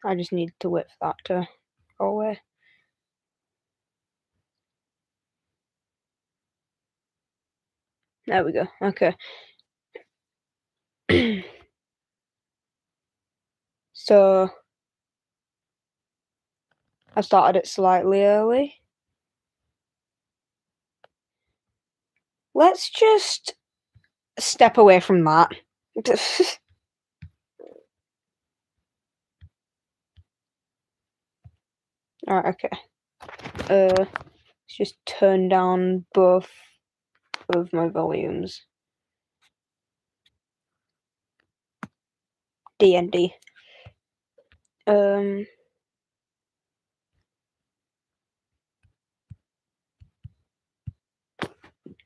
I just need to wait for that to go away. There we go. Okay. So I started it slightly early. Let's just step away from that. Alright, okay. Let's just turn down both of my volumes. D&D.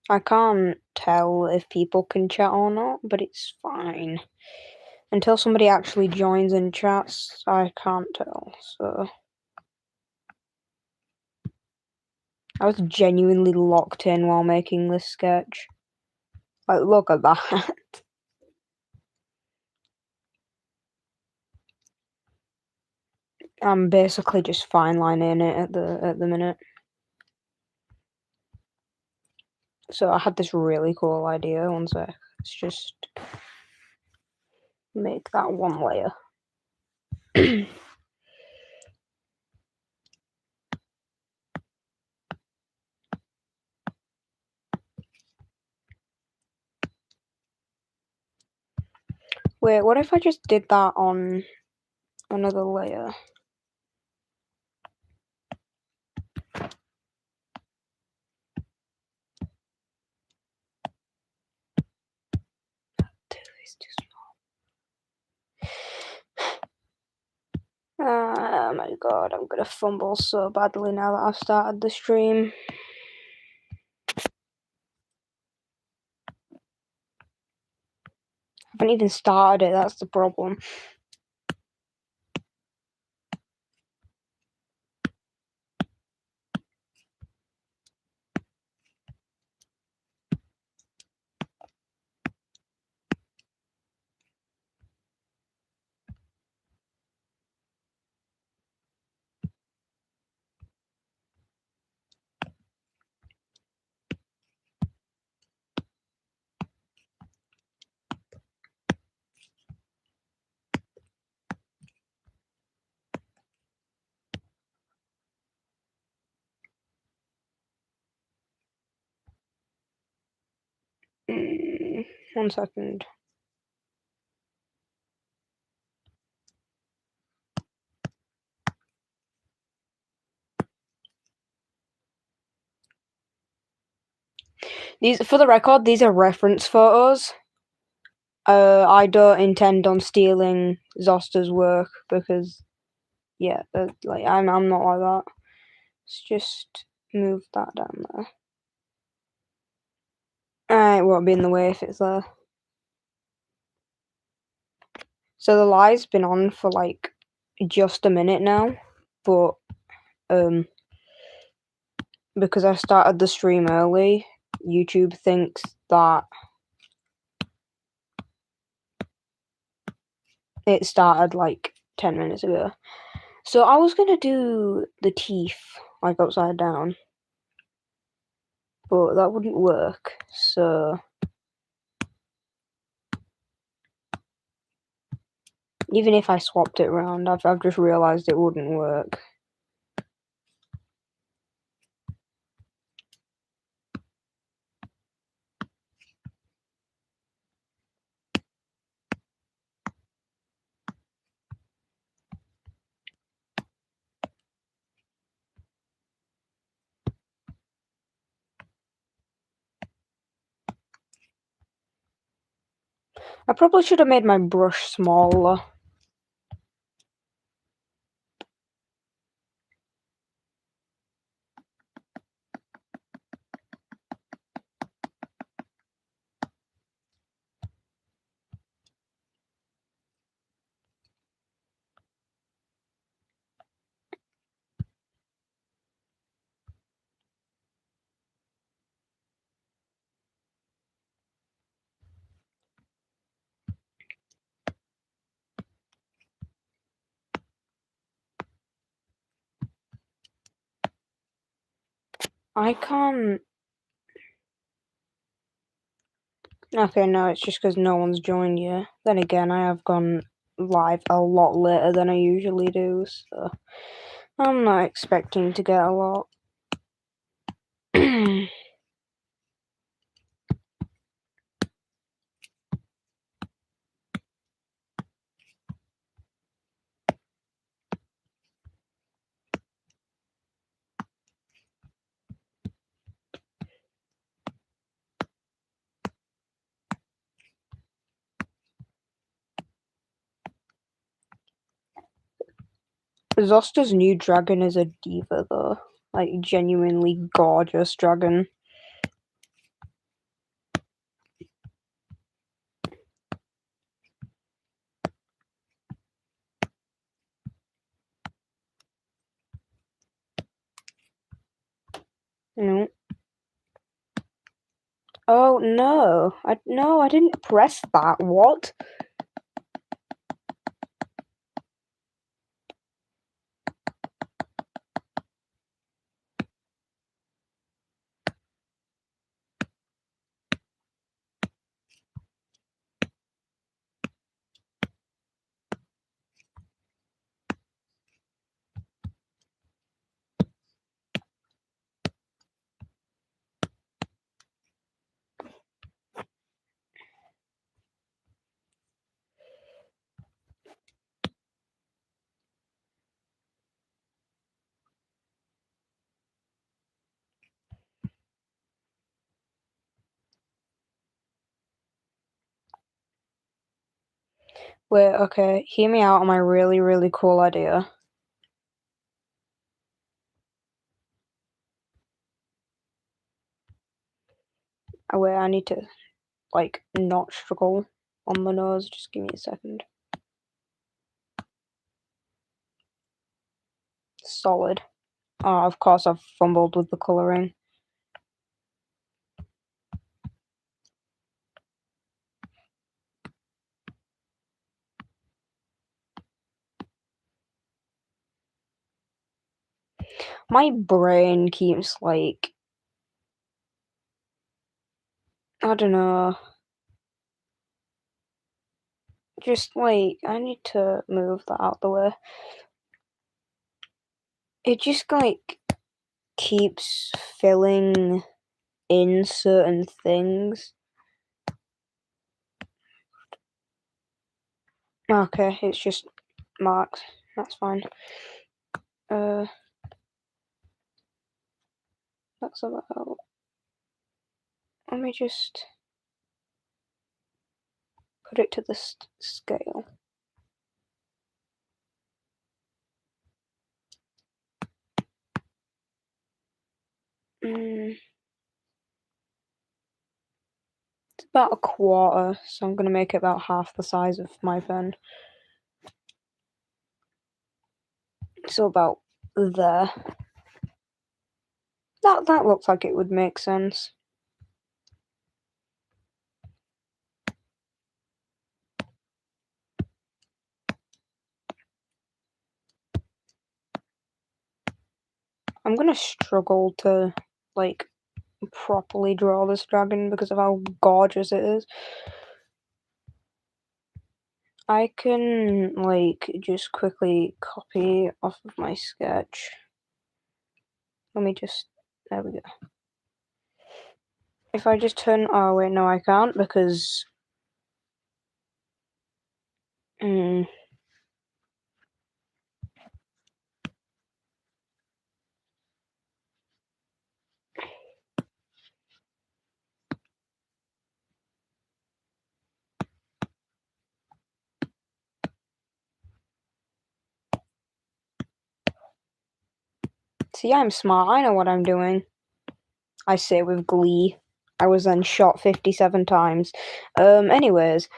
I can't tell if people can chat or not, but it's fine. Until somebody actually joins and chats, I can't tell, so... I was genuinely locked in while making this sketch. Like, look at that. I'm basically just fine lining it at the minute. So I had this really cool idea. One sec. Let's just make that one layer. Wait, what if I just did that on another layer? It's too small. Oh my god, I'm gonna fumble so badly now that I've started the stream. I haven't even started it, that's the problem. One second. These, for the record, these are reference photos. I don't intend on stealing Zoster's work because, yeah, like I'm not like that. Let's just move that down there. It won't be in the way if it's there. So the live's been on for like just a minute now, but because I started the stream early, YouTube thinks that it started like 10 minutes ago. So I was gonna do the teeth like upside down, but that wouldn't work, so even if I swapped it around, I've just realised it wouldn't work. I probably should have made my brush smaller. I can't. Okay, no, it's just because no one's joined you. Then again, I have gone live a lot later than I usually do, so I'm not expecting to get a lot. Zoster's new dragon is a diva, though. Like, genuinely gorgeous dragon. No. Oh, no. I didn't press that. What? Wait, okay. Hear me out on my really, really cool idea. Oh, wait, I need to, like, not struggle on the nose. Just give me a second. Solid. Oh, of course I've fumbled with the colouring. My brain keeps, like, I don't know. Just, like, I need to move that out the way. It just, like, keeps filling in certain things. Okay, it's just marks. That's fine. That's about. Let me just put it to the scale. It's about a quarter, so I'm gonna make it about half the size of my pen. So about there. That looks like it would make sense. I'm gonna struggle to, like, properly draw this dragon because of how gorgeous it is. I can, like, just quickly copy off of my sketch. Let me just, there we go. If I just turn, oh wait, no I can't because, see, I'm smart, I know what I'm doing. I say with glee. I was then shot 57 times. Anyways.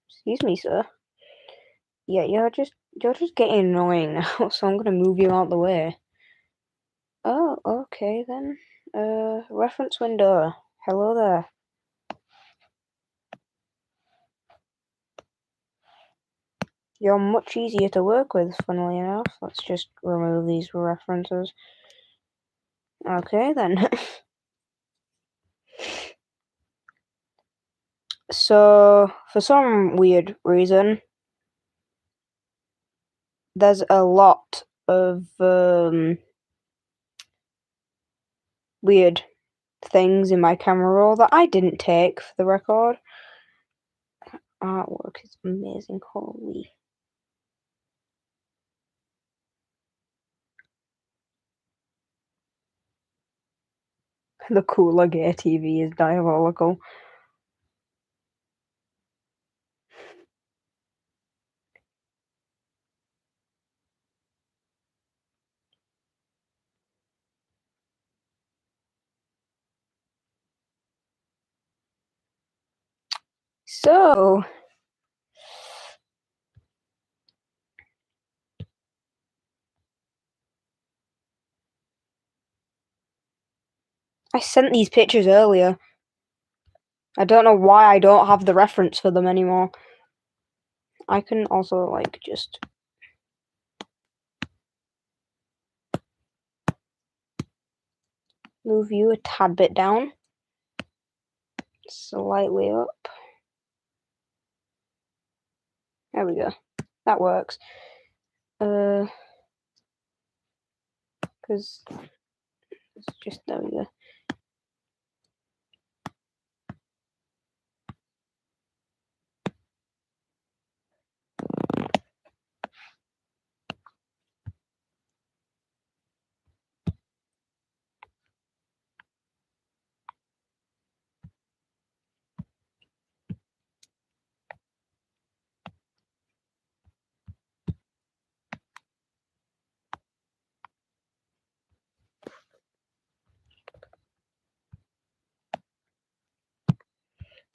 Excuse me, sir. Yeah, you're just getting annoying now, so I'm gonna move you out the way. Oh, okay then. Reference window. Hello there. You're much easier to work with, funnily enough. Let's just remove these references. Okay, then. So, for some weird reason, there's a lot of weird things in my camera roll that I didn't take for the record. Artwork is amazing, holy. The cooler gay TV is diabolical. So, I sent these pictures earlier. I don't know why I don't have the reference for them anymore. I can also, like, just move you a tad bit down. Slightly up. There we go. That works. Because it's just, there we go.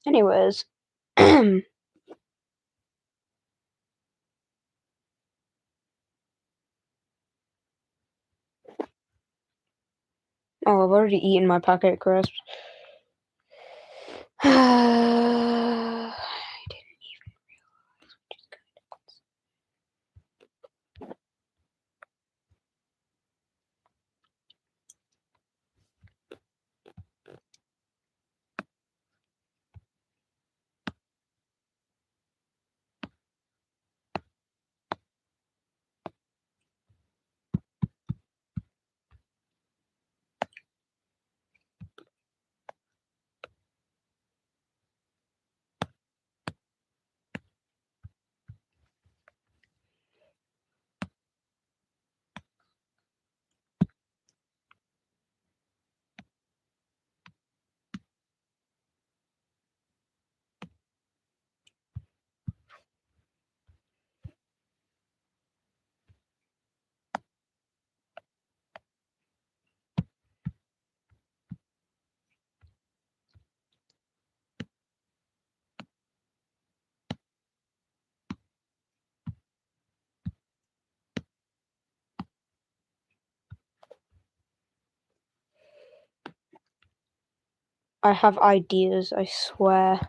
Anyways. Oh, I've already eaten my packet crisps. I didn't even realize which is good. I have ideas, I swear.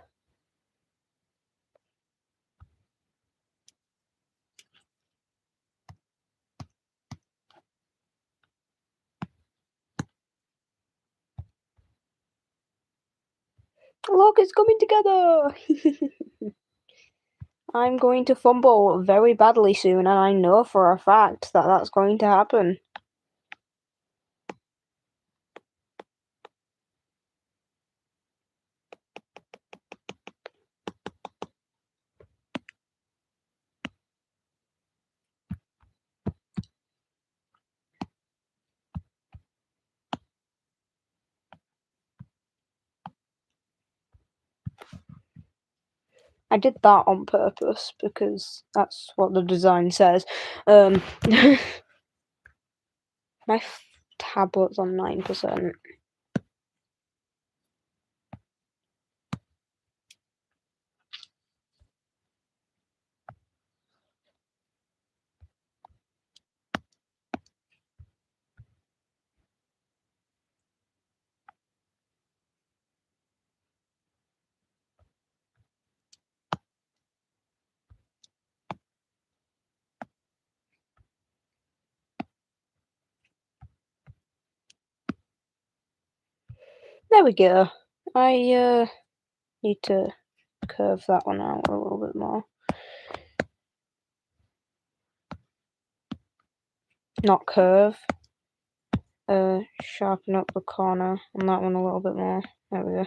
Look, it's coming together! I'm going to fumble very badly soon, and I know for a fact that that's going to happen. I did that on purpose because that's what the design says. My tablet's on 9%. There we go. I need to curve that one out a little bit more. Not curve. Sharpen up the corner on that one a little bit more. There we go.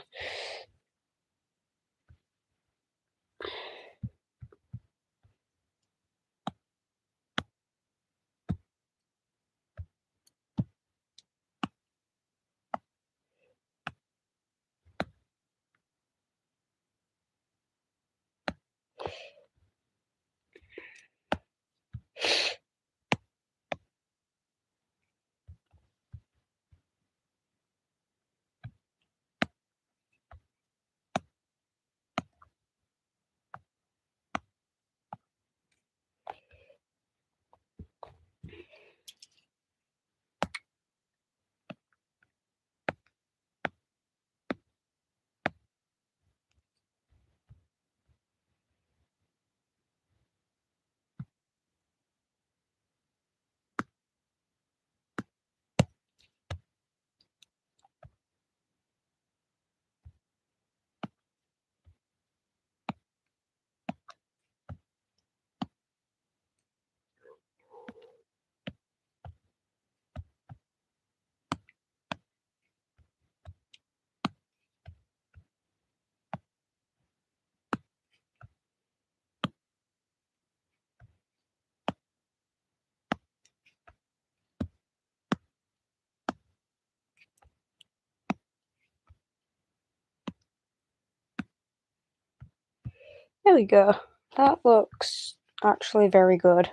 There we go. That looks actually very good.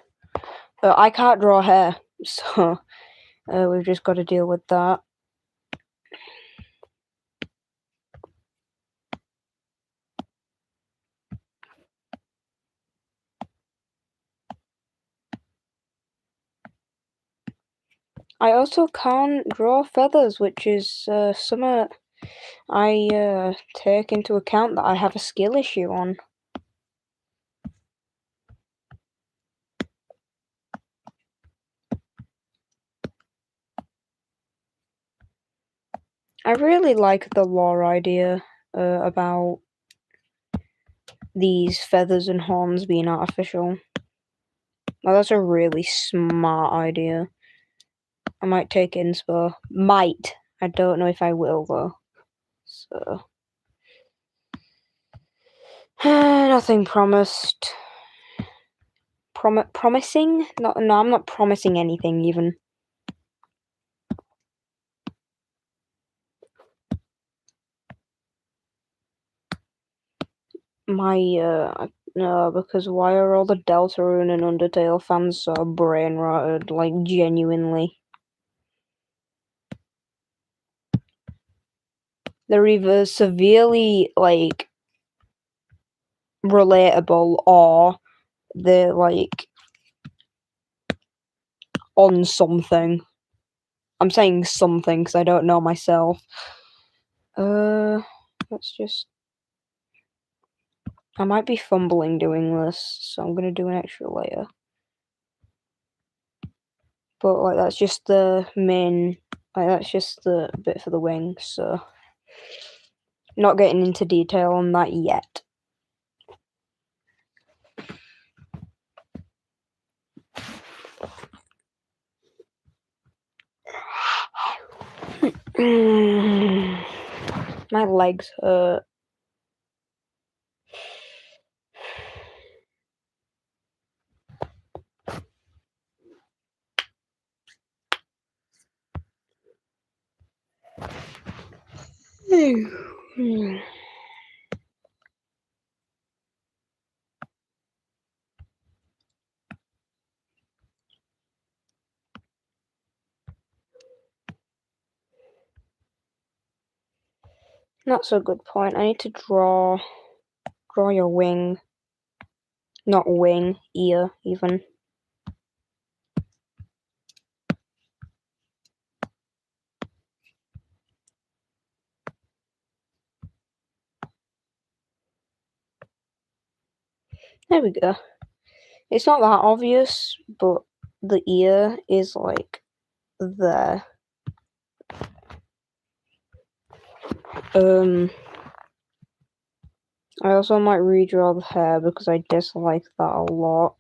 I can't draw hair, so we've just got to deal with that. I also can't draw feathers, which is something I take into account that I have a skill issue on. I really like the lore idea about these feathers and horns being artificial. Well, that's a really smart idea. I might take inspo. Might. I don't know if I will, though. So. Nothing promised. Promising? No, I'm not promising anything, even. No, because why are all the Deltarune and Undertale fans so brain rotted? Like, genuinely. They're either severely, like, relatable or they're, like, on something. I'm saying something because I don't know myself. Let's just... I might be fumbling doing this, so I'm gonna do an extra layer. But, like, that's just the main... Like, that's just the bit for the wing, so... Not getting into detail on that yet. My legs hurt. That's a good point. I need to draw your wing. Not wing, ear, even. There we go. It's not that obvious, but the ear is, like, there. I also might redraw the hair because I dislike that a lot.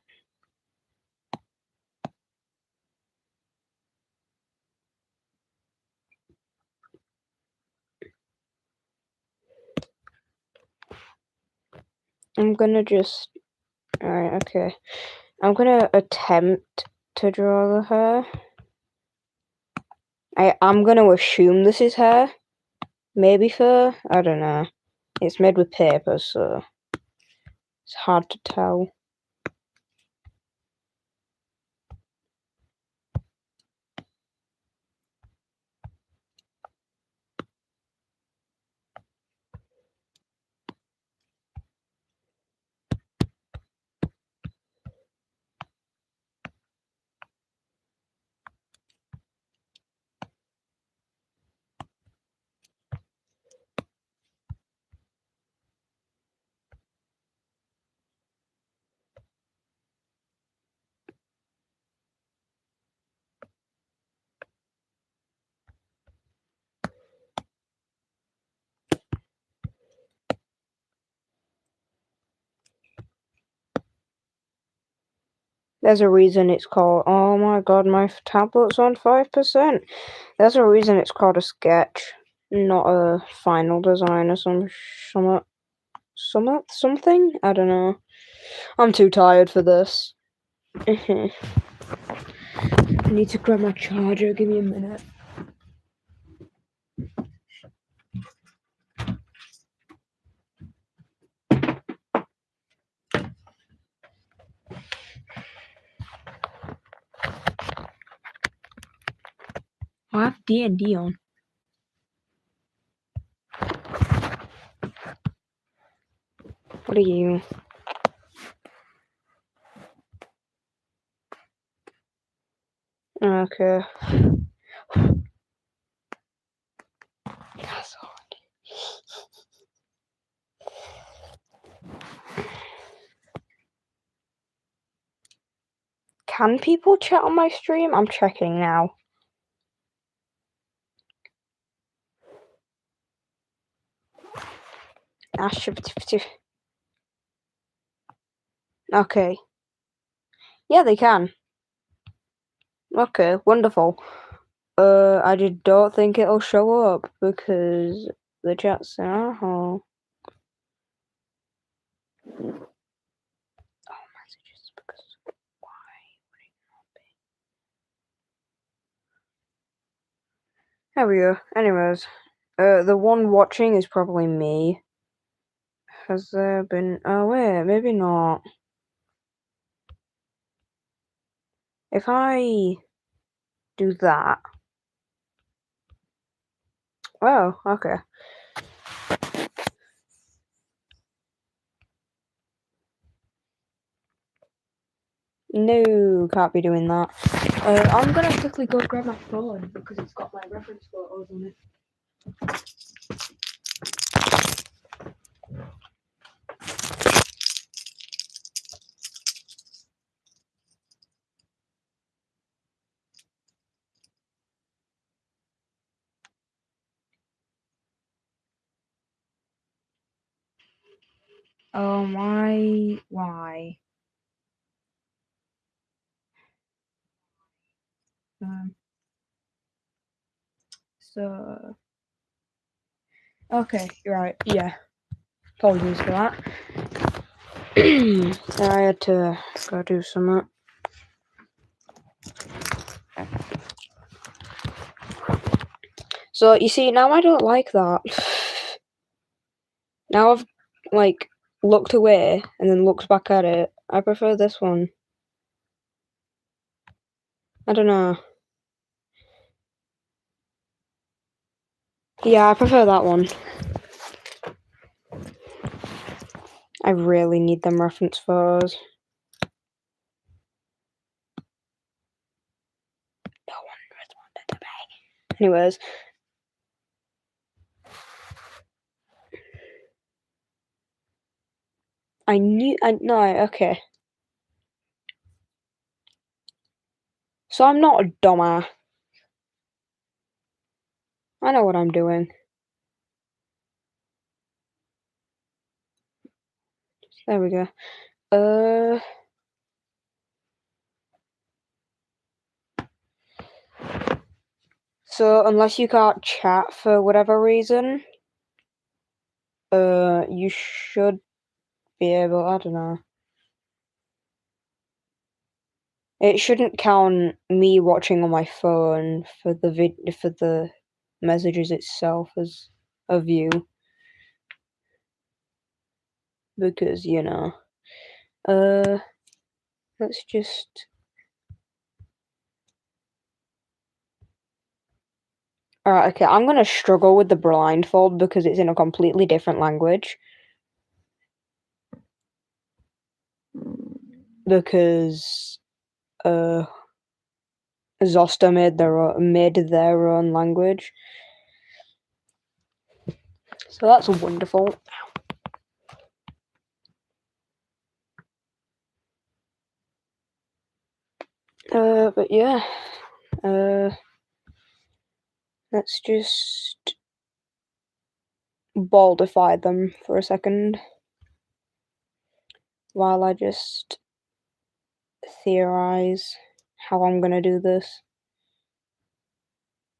I'm gonna just... Alright, okay. I'm gonna attempt to draw the hair. I'm gonna assume this is hair. Maybe fur? I don't know. It's made with paper, so it's hard to tell. There's a reason it's called... Oh my god, my tablet's on 5%. There's a reason it's called a sketch, not a final design or something? I don't know. I'm too tired for this. I need to grab my charger. Give me a minute. I have D&D on. What are you? Okay. That's hard. Can people chat on my stream? I'm checking now. Okay. Yeah, they can. Okay, wonderful. I just don't think it'll show up because the chat's in our hall. Oh, messages, because why would it not be? There we go. Anyways, the one watching is probably me. Has there been... Oh, wait, maybe not. If I do that... Oh, okay. No, can't be doing that. I'm gonna quickly go grab my phone because it's got my reference photos on it. Oh my... Why? So... Okay, you're right, yeah. Apologies for that. I had to go do something. So, you see, now I don't like that. Now I've, like, looked away and then looked back at it. I prefer this one. I don't know. Yeah, I prefer that one. I really need them reference photos. No one responded to me. Anyways. No, okay. So I'm not a dumbass. I know what I'm doing. There we go. Uh, so unless you can't chat for whatever reason, you should be able. I don't know. It shouldn't count me watching on my phone for the messages itself as a view, because let's just. Alright, okay, I'm gonna struggle with the blindfold because it's in a completely different language. Because Zoster made their own language. So that's wonderful. But yeah. Let's just baldify them for a second. While I just theorize how I'm gonna do this.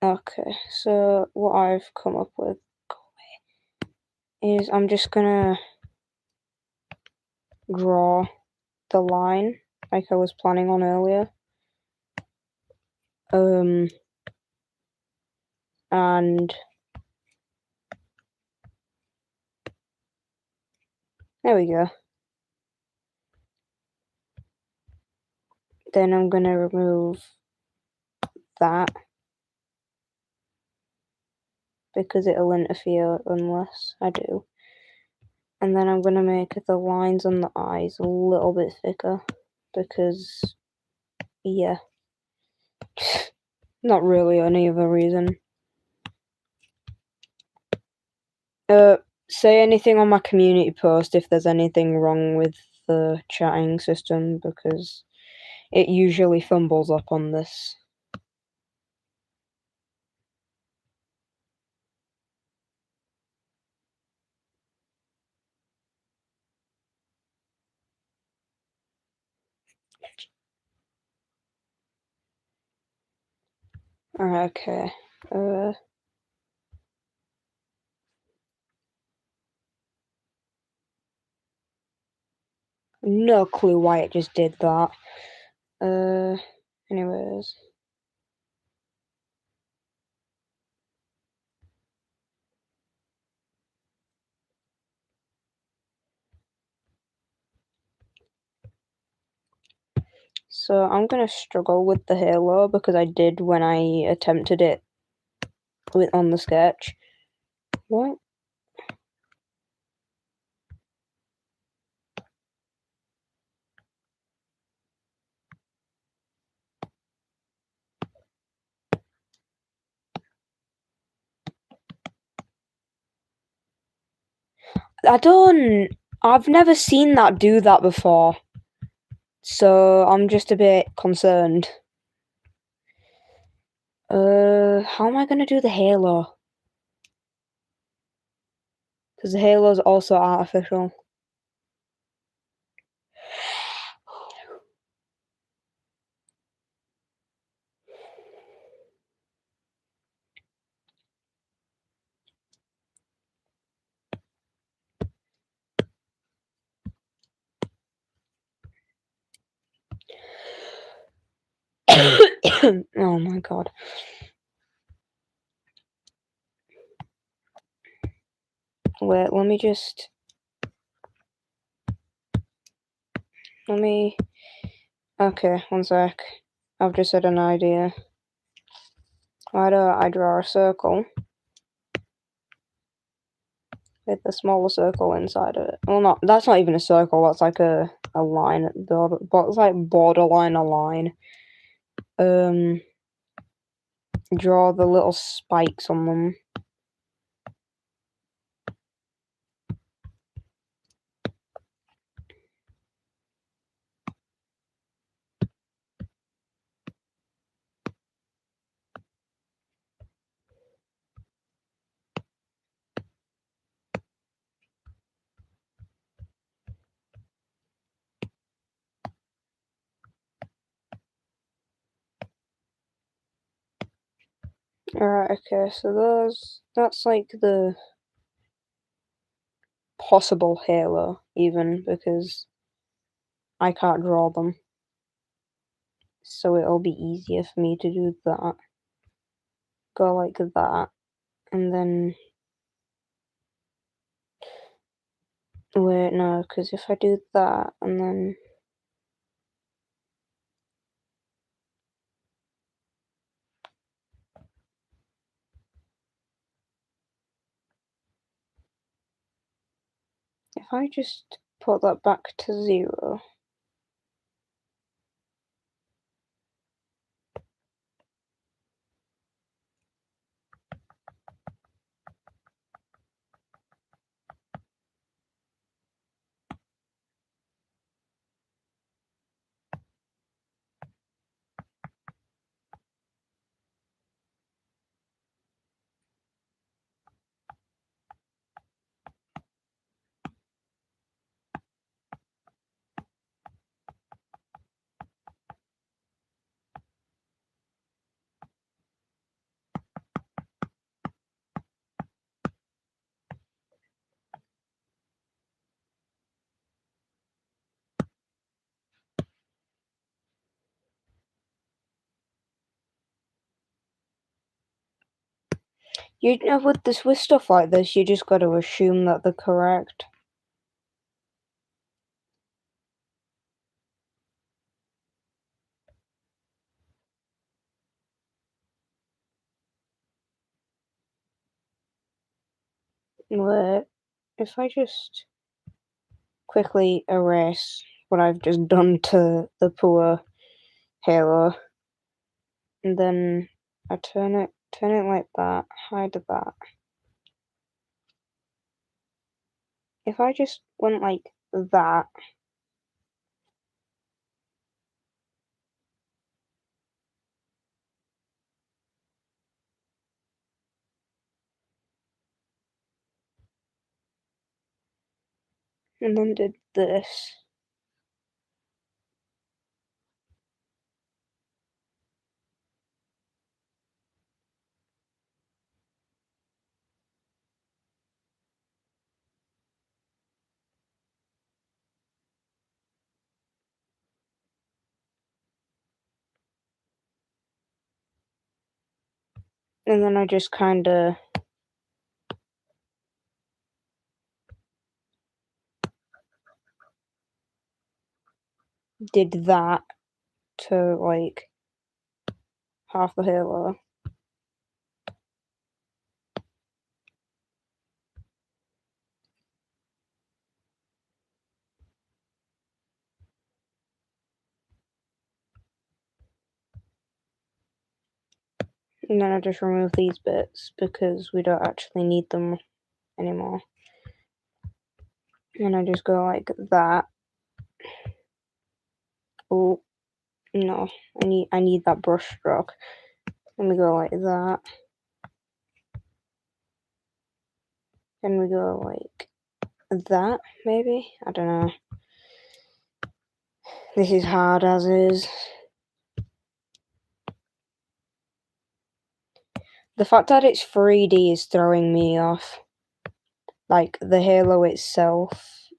Okay, so what I've come up with is I'm just gonna draw the line like I was planning on earlier. And there we go. Then I'm gonna remove that because it'll interfere unless I do. And then I'm gonna make the lines on the eyes a little bit thicker because, yeah, not really any other reason. Say anything on my community post if there's anything wrong with the chatting system because it usually fumbles up on this. Alright, okay. No clue why it just did that. Anyways. So I'm gonna struggle with the halo because I did when I attempted it on the sketch. What? I've never seen that do that before. So I'm just a bit concerned. How am I gonna do the halo? Because the halo is also artificial. Oh my god. Wait, let me. Okay, one sec. I've just had an idea. Why don't I draw a circle with the smaller circle inside of it? Well, that's not even a circle, that's like a line at the but it's like borderline a line. Draw the little spikes on them. Alright, okay, so that's like the possible halo, even, because I can't draw them. So it'll be easier for me to do that. Go like that, and then... Wait, no, because if I do that, and then... If I just put that back to 0... You know, with stuff like this, you just gotta assume that they're correct. Wait, if I just quickly erase what I've just done to the poor halo, and then I turn it like that, hide that. If I just went like that, and then did this, and then I just kinda did that to like half the halo. And then I just remove these bits because we don't actually need them anymore. And I just go like that. Oh no, I need that brush stroke. Then we go like that. Then we go like that, maybe? I don't know. This is hard as is. The fact that it's 3D is throwing me off. Like, the halo itself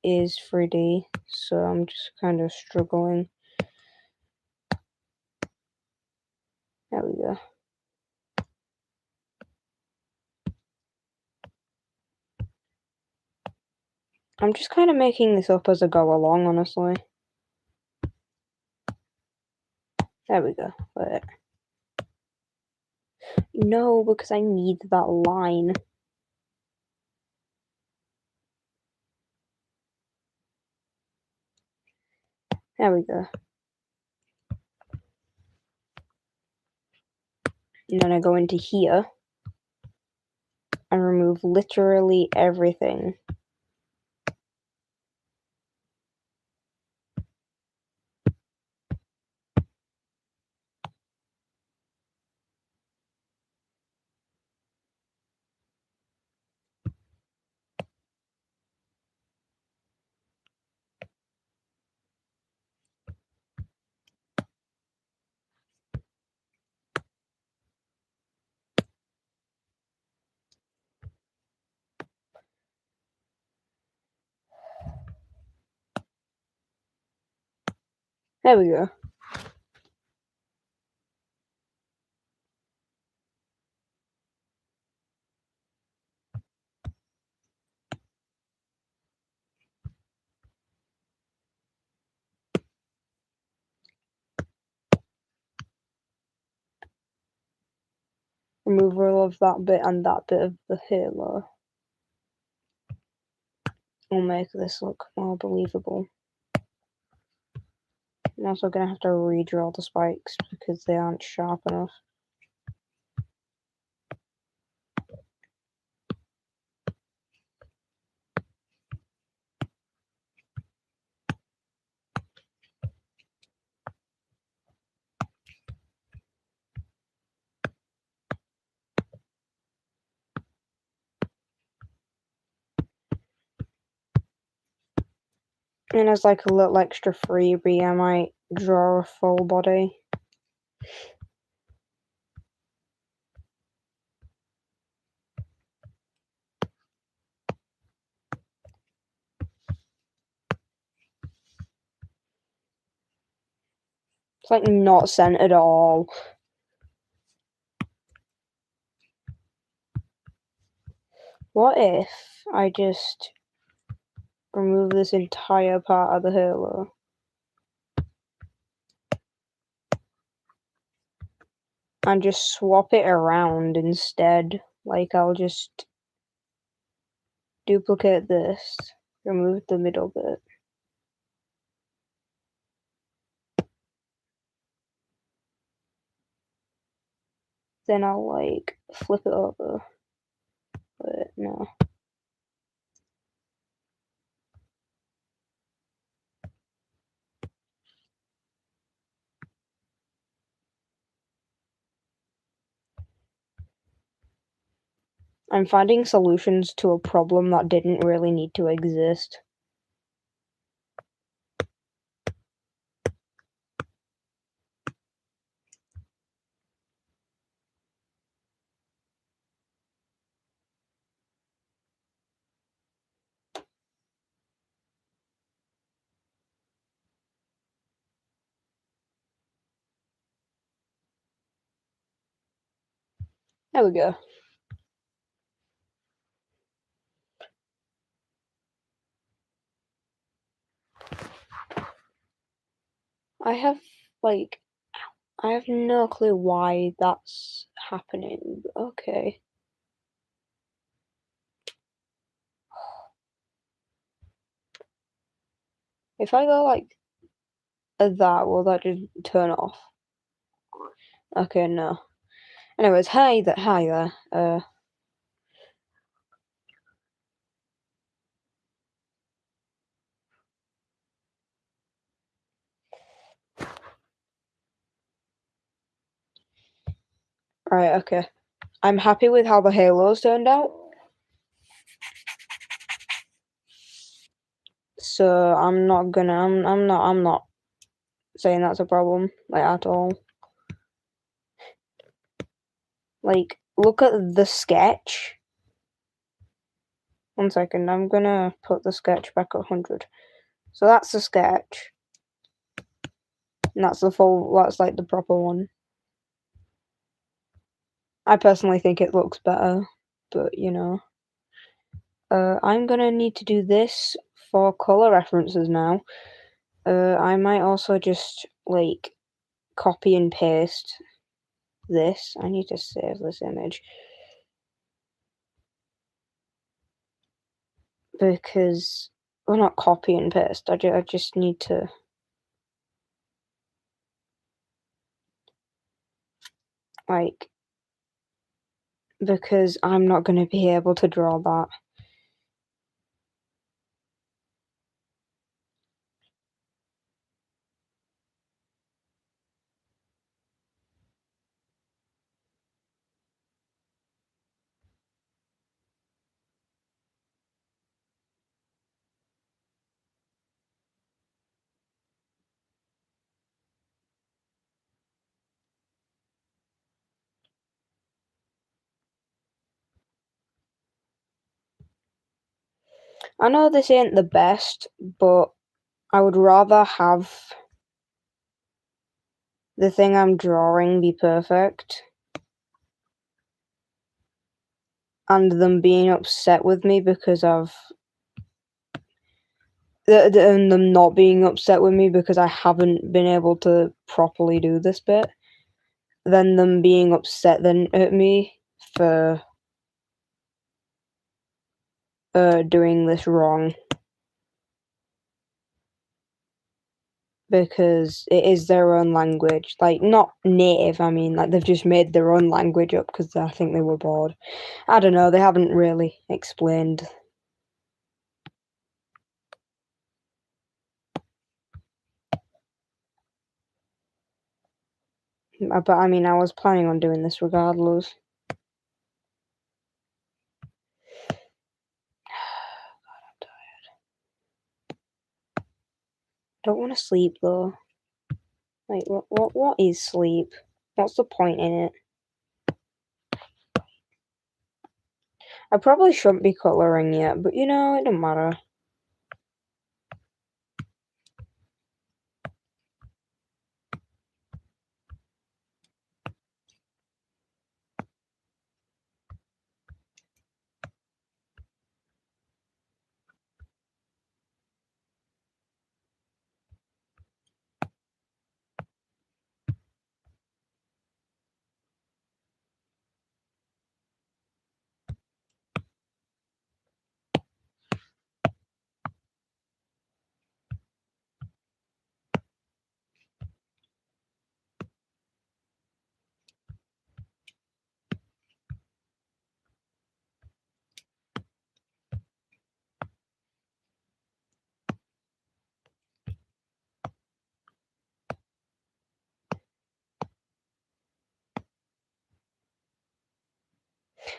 is 3D, so I'm just kind of struggling. There we go. I'm just kind of making this up as I go along, honestly. There we go. Wait. No, because I need that line. There we go. And then I go into here and remove literally everything. There we go. Removal of that bit and that bit of the halo will make this look more believable. I'm also going to have to redraw the spikes because they aren't sharp enough. And as like a little extra freebie, I might draw a full body. It's like not centered at all. What if I just remove this entire part of the halo? And just swap it around instead. Like I'll just duplicate this, remove the middle bit. Then I'll like flip it over. But no. I'm finding solutions to a problem that didn't really need to exist. There we go. I have no clue why that's happening. Okay. If I go like that, will that just turn off? Okay, no. Anyways, hi there. Right, okay. I'm happy with how the halos turned out. So I'm not gonna I'm not saying that's a problem, like at all. Like, look at the sketch. 1 second, I'm gonna put the sketch back at 100. So that's the sketch. And that's like the proper one. I personally think it looks better, but you know. I'm gonna need to do this for color references now. I might also just like copy and paste this. I need to save this image because, well, not copy and paste. I just need to like, because I'm not going to be able to draw that. I know this ain't the best, but I would rather have the thing I'm drawing be perfect, and them being upset with me because I've and them not being upset with me because I haven't been able to properly do this bit, then them being upset then at me for doing this wrong, because it is their own language, like not native. I mean, like they've just made their own language up because I think they were bored. I don't know. They haven't really explained. But I mean, I was planning on doing this regardless. I don't want to sleep though. Like, what is sleep? What's the point in it? I probably shouldn't be colouring yet, but you know, it don't matter.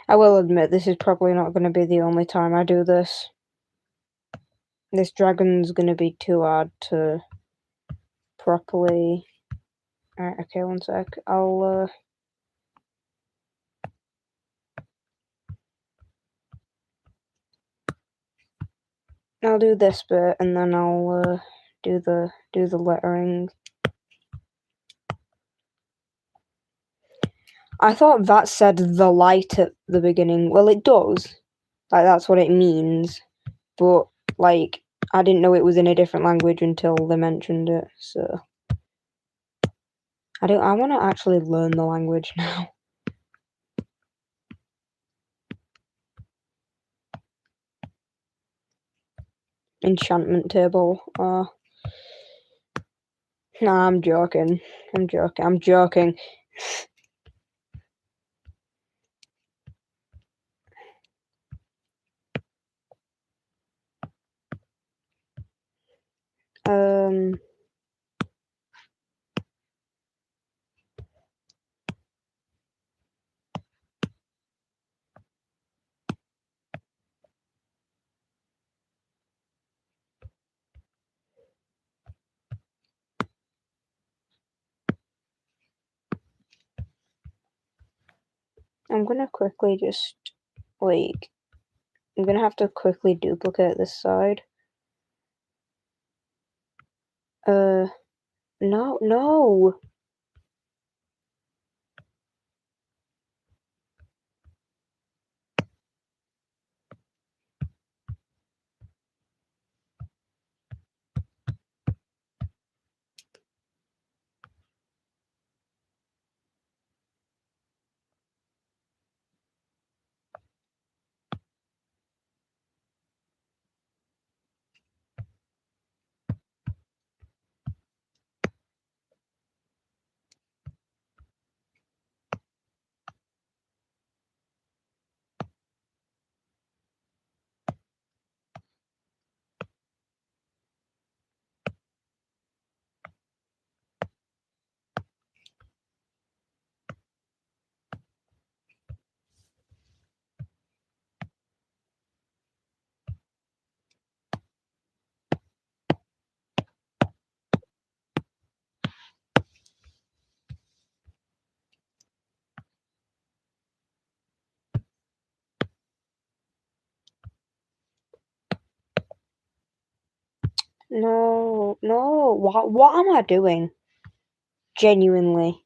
I will admit, this is probably not going to be the only time I do this. This dragon's going to be too hard to properly... Alright, okay, one sec. I'll do this bit, and then I'll do the lettering. I thought that said the light at the beginning. Well, it does. Like, that's what it means. But, like, I didn't know it was in a different language until they mentioned it, so... I want to actually learn the language now. Enchantment table. Nah, I'm joking. I'm joking. I'm gonna quickly just, like, I'm gonna have to quickly duplicate this side. No. No. What am I doing? Genuinely.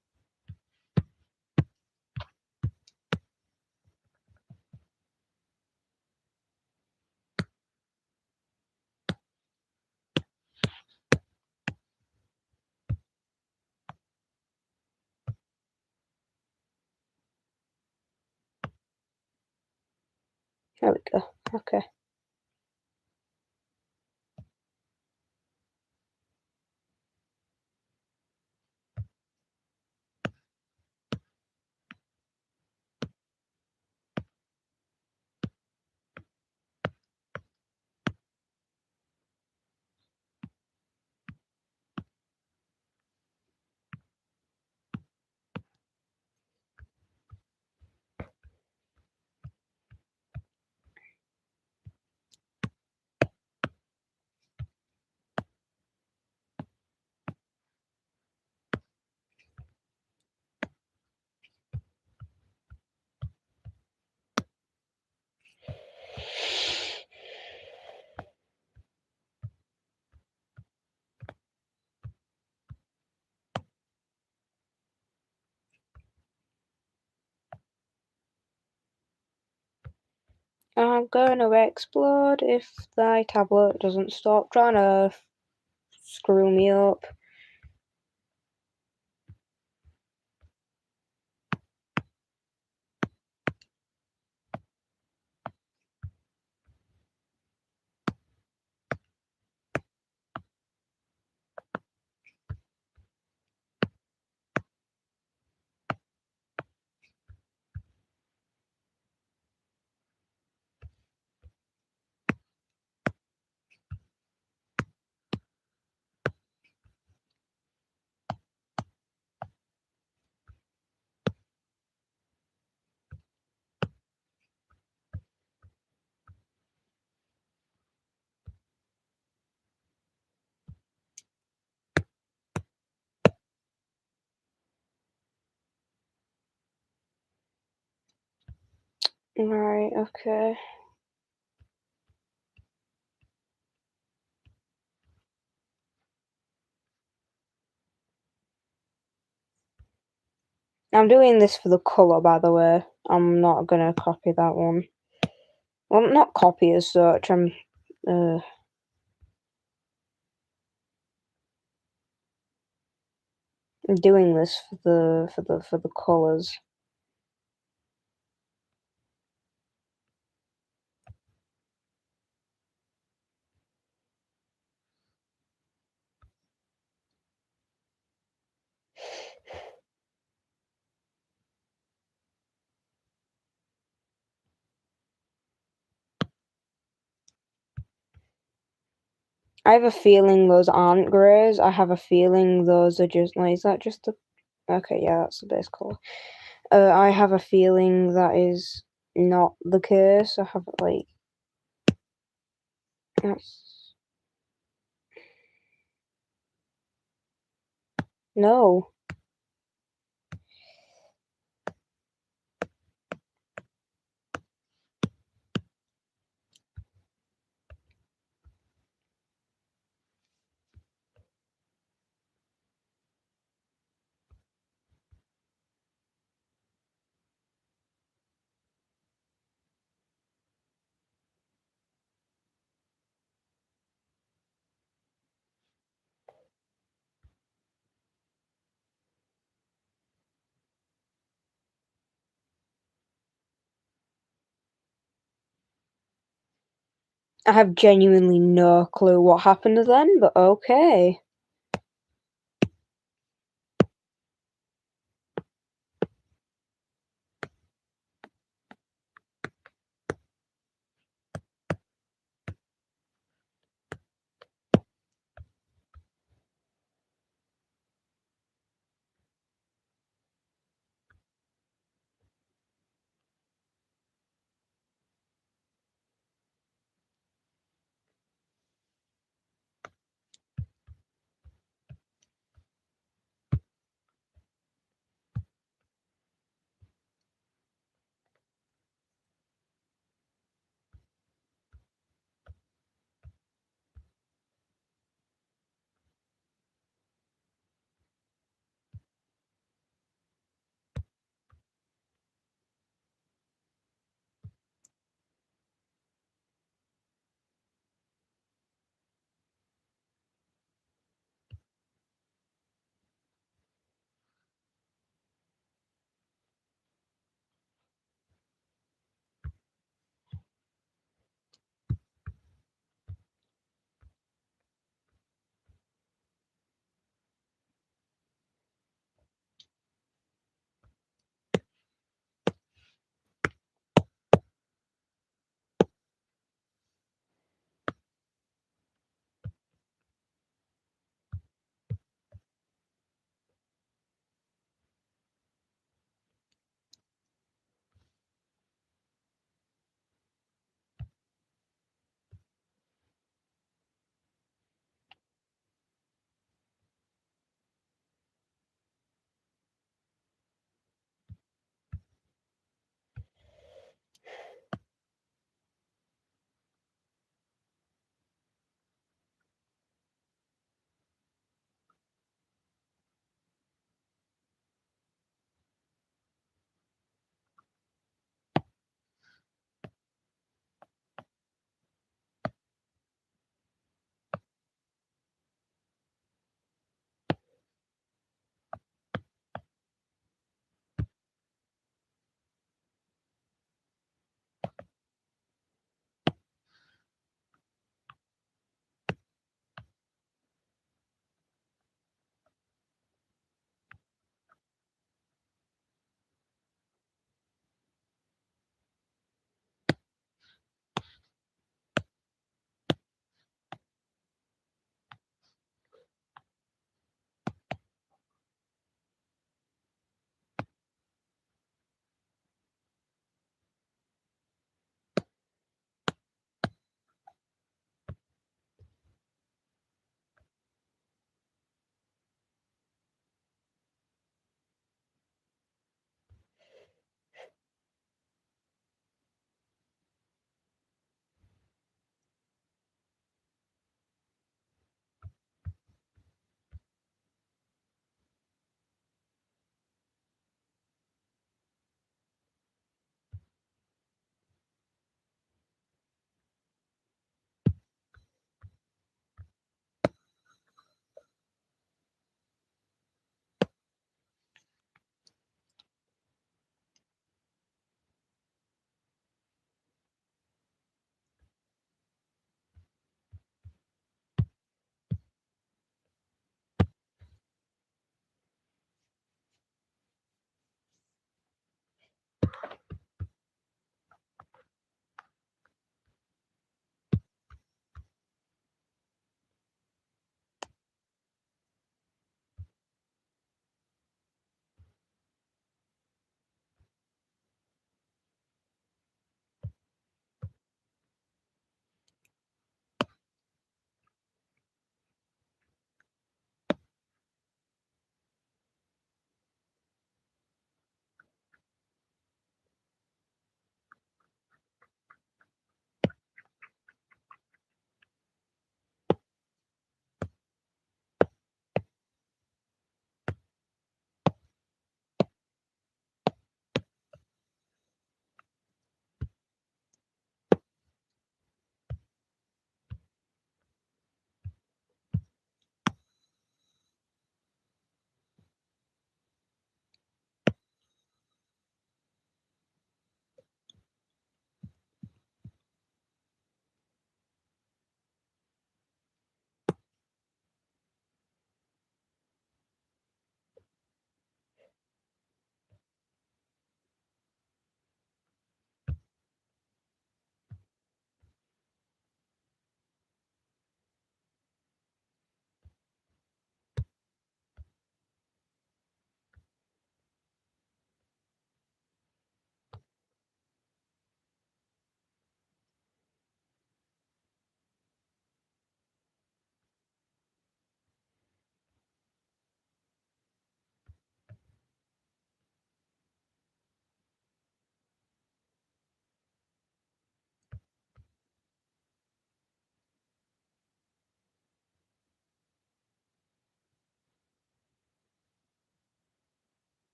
There we go. Okay. I'm gonna explode if thy tablet doesn't stop trying to screw me up. Right, okay. I'm doing this for the colour, by the way. I'm not gonna copy that one. Well, not copy as such. Uh, I'm doing this for the colours. I have a feeling those aren't greys. I have a feeling those are just like, is that just the okay, yeah, that's the base colour. I have a feeling that is not the case. I have like that's no. I have genuinely no clue what happened then, but okay.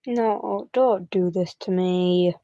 No, don't do this to me.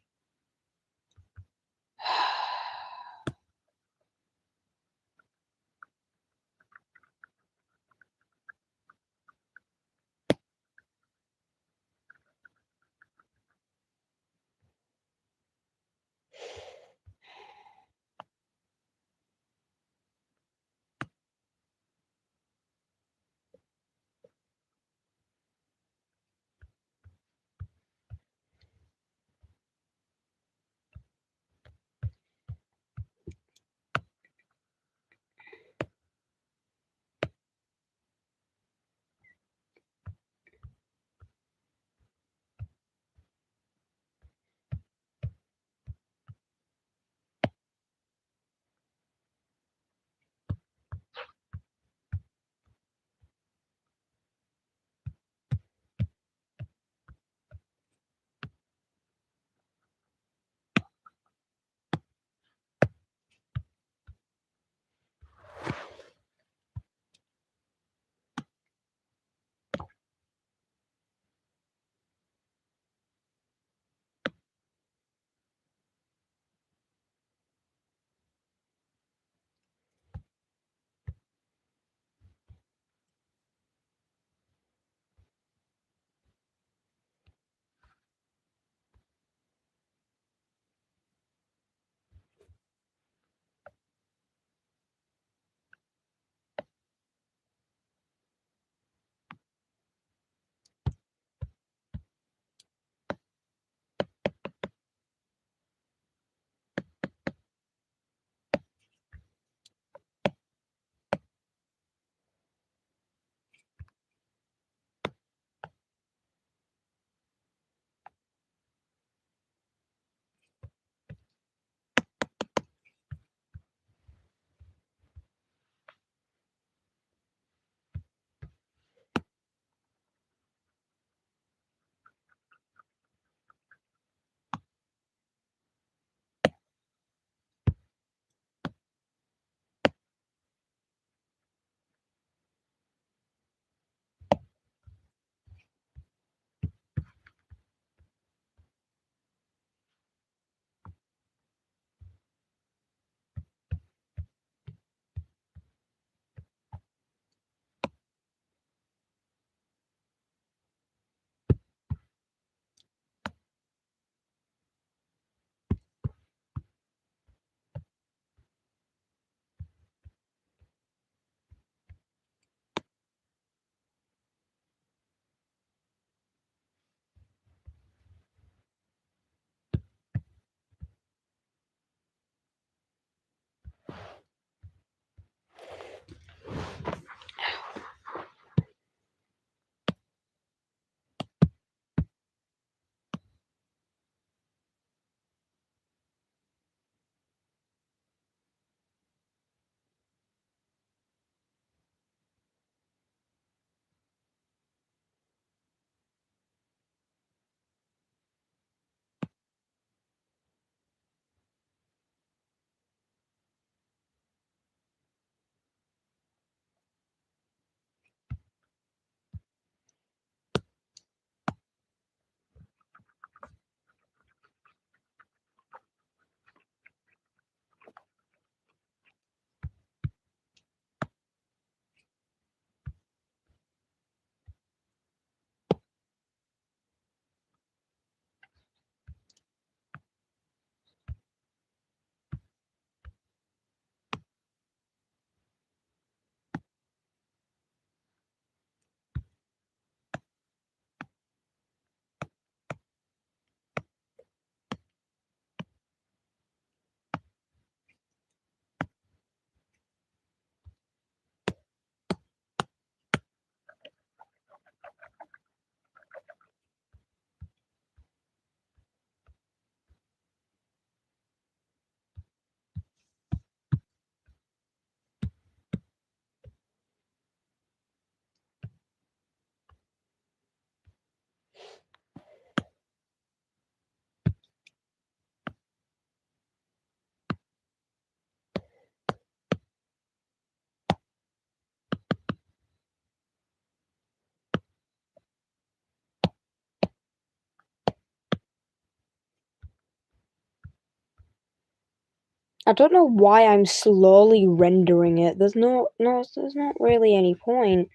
I don't know why I'm slowly rendering it. There's there's not really any point.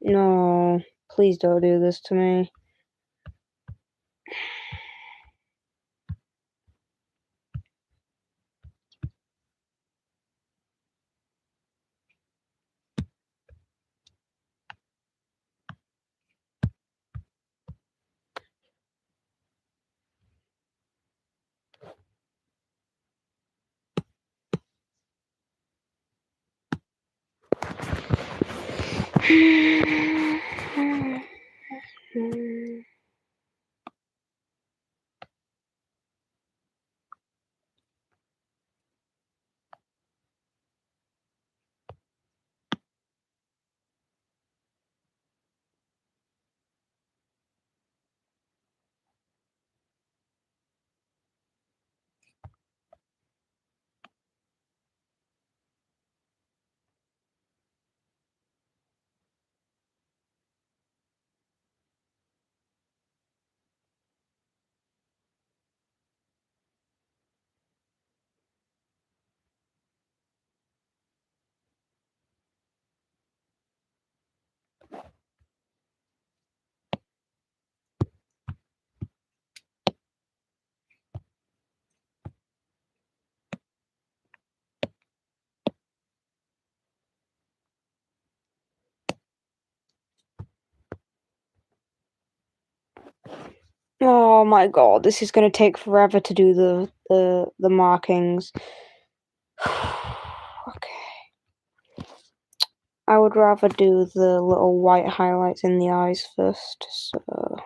No, please don't do this to me. Oh my god, this is gonna take forever to do the markings. Okay. I would rather do the little white highlights in the eyes first, so...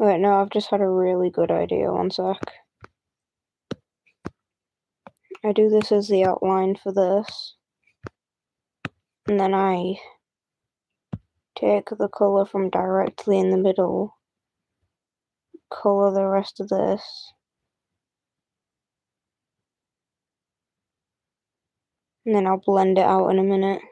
Wait, no, I've just had a really good idea, one sec. I do this as the outline for this, and then I take the colour from directly in the middle, colour the rest of this, and then I'll blend it out in a minute.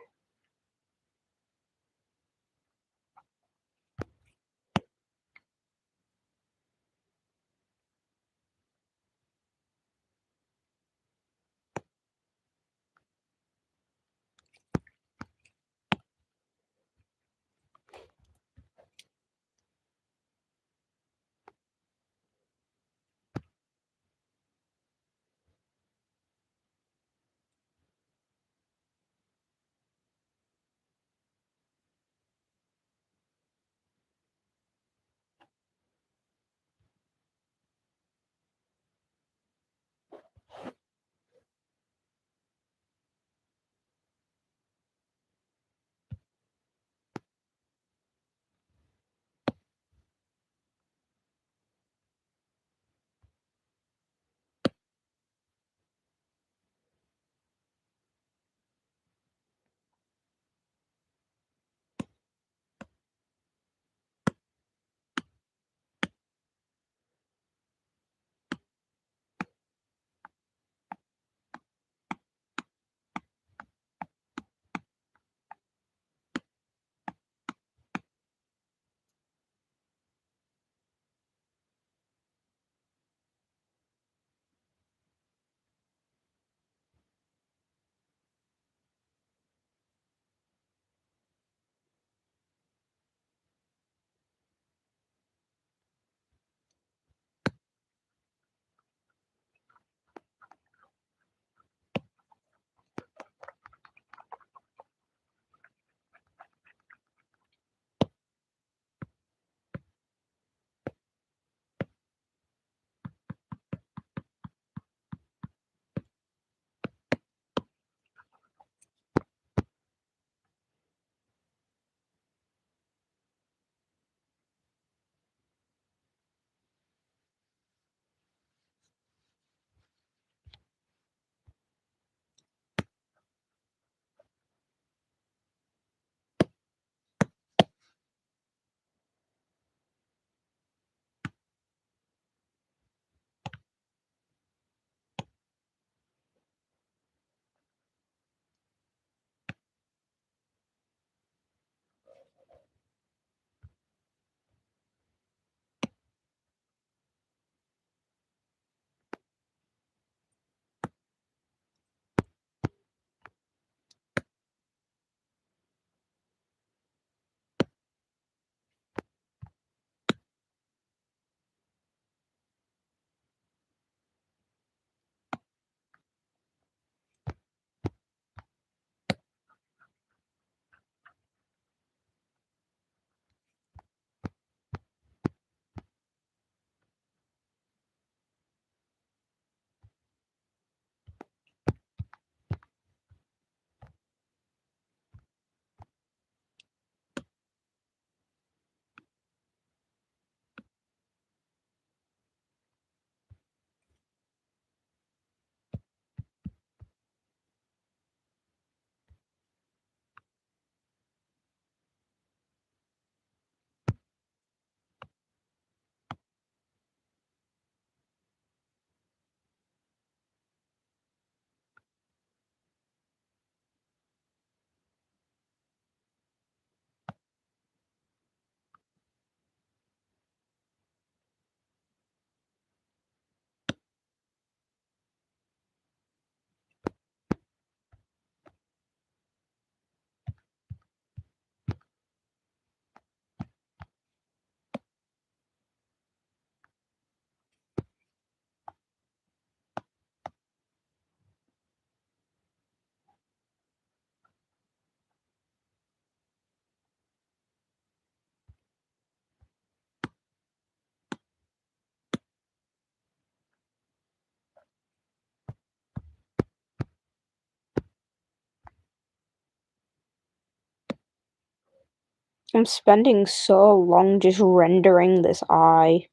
I'm spending so long just rendering this eye.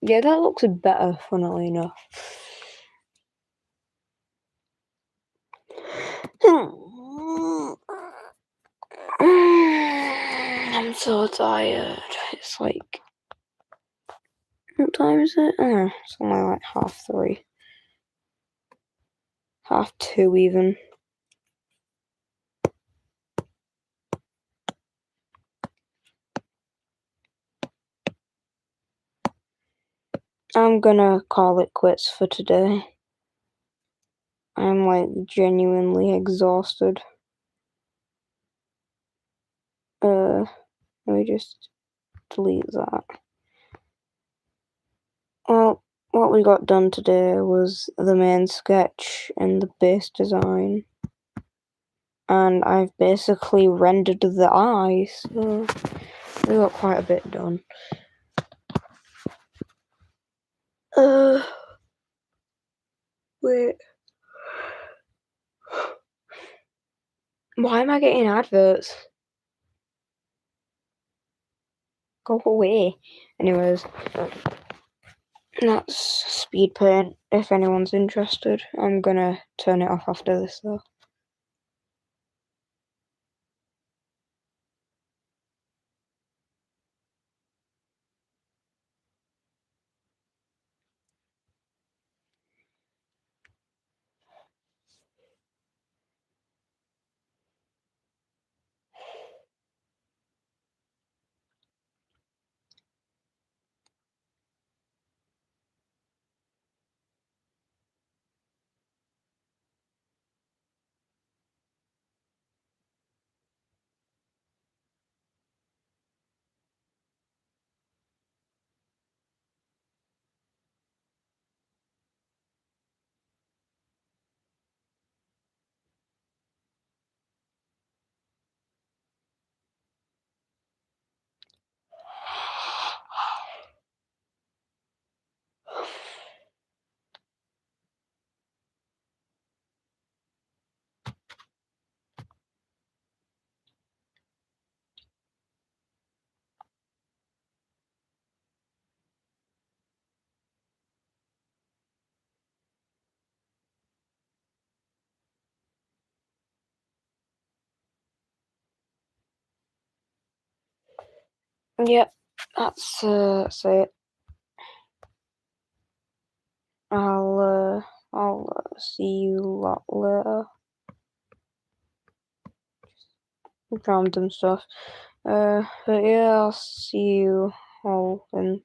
Yeah, that looks better, funnily enough. I'm so tired. It's like, what time is it? Oh, it's only like 3:30. 2:30 even. I'm gonna call it quits for today. I'm like genuinely exhausted. Let me just delete that. Well, what we got done today was the main sketch and the base design. And I've basically rendered the eyes, so we got quite a bit done. Wait. Why am I getting adverts? Go away. Anyways, that's speed paint, if anyone's interested. I'm gonna turn it off after this though. Yep, that's it. I'll see you lot later. Random stuff. But yeah, I'll see you all in